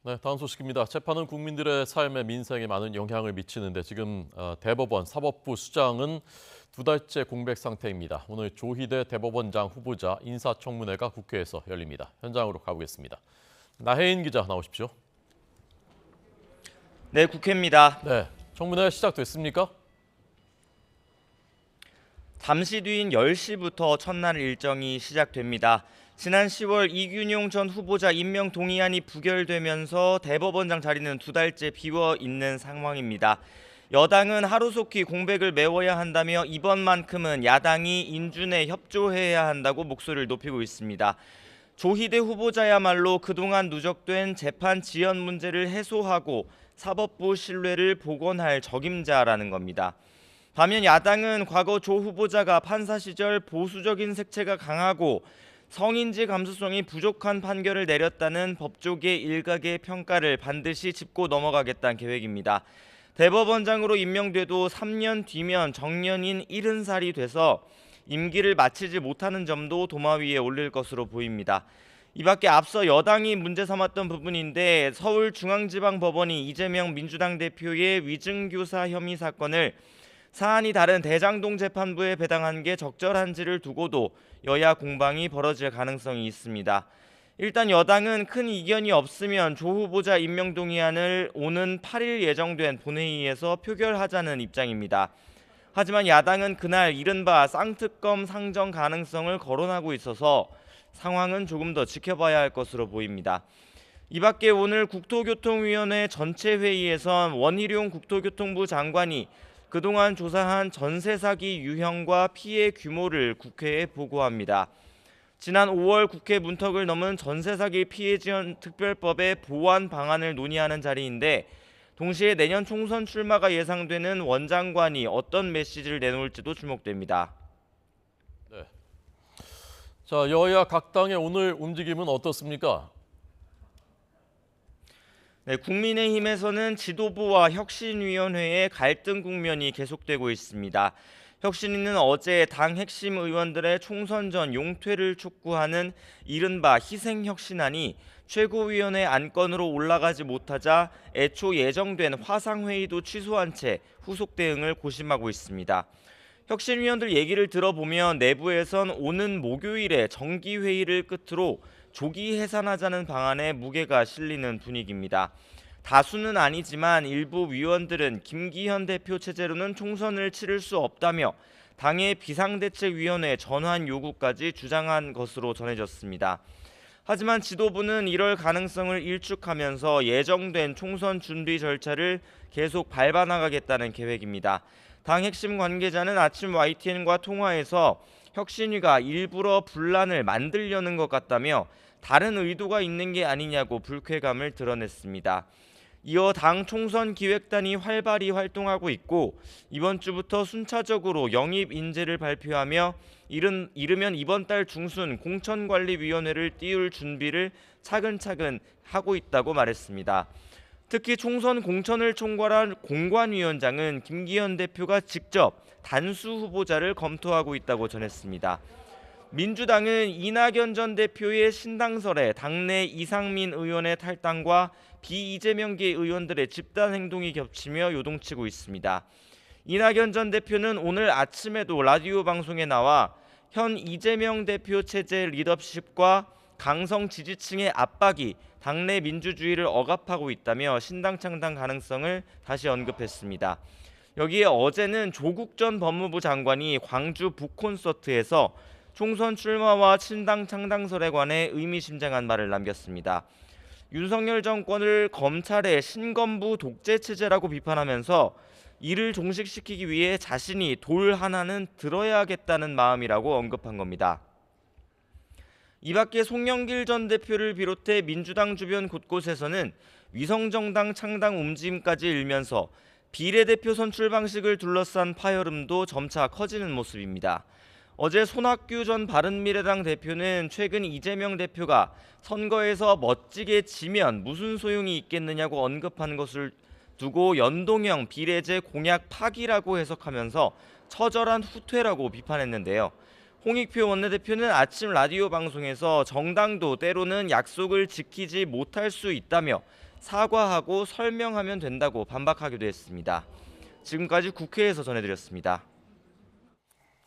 네, 다음 소식입니다. 재판은 국민들의 삶에 민생에 많은 영향을 미치는데 지금 대법원 사법부 수장은 2달째 공백 상태입니다. 오늘 조희대 대법원장 후보자 인사청문회가 국회에서 열립니다. 현장으로 가보겠습니다. 나혜인 기자 나오십시오. 네, 국회입니다. 네, 청문회 시작됐습니까? 잠시 뒤인 10시부터 첫날 일정이 시작됩니다. 지난 10월 이균용 전 후보자 임명 동의안이 부결되면서 대법원장 자리는 2달째 비워 있는 상황입니다. 여당은 하루속히 공백을 메워야 한다며 이번만큼은 야당이 인준에 협조해야 한다고 목소리를 높이고 있습니다. 조희대 후보자야말로 그동안 누적된 재판 지연 문제를 해소하고 사법부 신뢰를 복원할 적임자라는 겁니다. 반면 야당은 과거 조 후보자가 판사 시절 보수적인 색채가 강하고 성인지 감수성이 부족한 판결을 내렸다는 법조계 일각의 평가를 반드시 짚고 넘어가겠다는 계획입니다. 대법원장으로 임명돼도 3년 뒤면 정년인 70살이 돼서 임기를 마치지 못하는 점도 도마 위에 올릴 것으로 보입니다. 이 밖에 앞서 여당이 문제 삼았던 부분인데 서울중앙지방법원이 이재명 민주당 대표의 위증교사 혐의 사건을 사안이 다른 대장동 재판부에 배당한 게 적절한지를 두고도 여야 공방이 벌어질 가능성이 있습니다. 일단 여당은 큰 이견이 없으면 조 후보자 임명 동의안을 오는 8일 예정된 본회의에서 표결하자는 입장입니다. 하지만 야당은 그날 이른바 쌍특검 상정 가능성을 거론하고 있어서 상황은 조금 더 지켜봐야 할 것으로 보입니다. 이 밖에 오늘 국토교통위원회 전체 회의에선 원희룡 국토교통부 장관이 그동안 조사한 전세 사기 유형과 피해 규모를 국회에 보고합니다. 지난 5월 국회 문턱을 넘은 전세 사기 피해 지원 특별법의 보완 방안을 논의하는 자리인데 동시에 내년 총선 출마가 예상되는 원 장관이 어떤 메시지를 내놓을지도 주목됩니다. 네. 자, 여야 각 당의 오늘 움직임은 어떻습니까? 네, 국민의힘에서는 지도부와 혁신위원회의 갈등 국면이 계속되고 있습니다. 혁신위는 어제 당 핵심 의원들의 총선 전 용퇴를 촉구하는 이른바 희생혁신안이 최고위원회 안건으로 올라가지 못하자 애초 예정된 화상회의도 취소한 채 후속 대응을 고심하고 있습니다. 혁신위원들 얘기를 들어보면 내부에선 오는 목요일에 정기회의를 끝으로 조기 해산하자는 방안에 무게가 실리는 분위기입니다. 다수는 아니지만 일부 위원들은 김기현 대표 체제로는 총선을 치를 수 없다며 당의 비상대책위원회 전환 요구까지 주장한 것으로 전해졌습니다. 하지만 지도부는 이럴 가능성을 일축하면서 예정된 총선 준비 절차를 계속 밟아나가겠다는 계획입니다. 당 핵심 관계자는 아침 YTN과 통화에서 혁신위가 일부러 분란을 만들려는 것 같다며 다른 의도가 있는 게 아니냐고 불쾌감을 드러냈습니다. 이어 당 총선 기획단이 활발히 활동하고 있고 이번 주부터 순차적으로 영입 인재를 발표하며 이르면 이번 달 중순 공천관리위원회를 띄울 준비를 차근차근 하고 있다고 말했습니다. 특히 총선 공천을 총괄한 공관위원장은 김기현 대표가 직접 단수 후보자를 검토하고 있다고 전했습니다. 민주당은 이낙연 전 대표의 신당설에 당내 이상민 의원의 탈당과 비이재명계 의원들의 집단 행동이 겹치며 요동치고 있습니다. 이낙연 전 대표는 오늘 아침에도 라디오 방송에 나와 현 이재명 대표 체제 리더십과 강성 지지층의 압박이 당내 민주주의를 억압하고 있다며 신당 창당 가능성을 다시 언급했습니다. 여기에 어제는 조국 전 법무부 장관이 광주 북콘서트에서 총선 출마와 신당 창당설에 관해 의미심장한 말을 남겼습니다. 윤석열 정권을 검찰의 신검부 독재 체제라고 비판하면서 이를 종식시키기 위해 자신이 돌 하나는 들어야겠다는 마음이라고 언급한 겁니다. 이 밖에 송영길 전 대표를 비롯해 민주당 주변 곳곳에서는 위성정당 창당 움직임까지 일면서 비례대표 선출 방식을 둘러싼 파열음도 점차 커지는 모습입니다. 어제 손학규 전 바른미래당 대표는 최근 이재명 대표가 선거에서 멋지게 지면 무슨 소용이 있겠느냐고 언급한 것을 두고 연동형 비례제 공약 파기라고 해석하면서 처절한 후퇴라고 비판했는데요. 홍익표 원내대표는 아침 라디오 방송에서 정당도 때로는 약속을 지키지 못할 수 있다며 사과하고 설명하면 된다고 반박하기도 했습니다. 지금까지 국회에서 전해드렸습니다.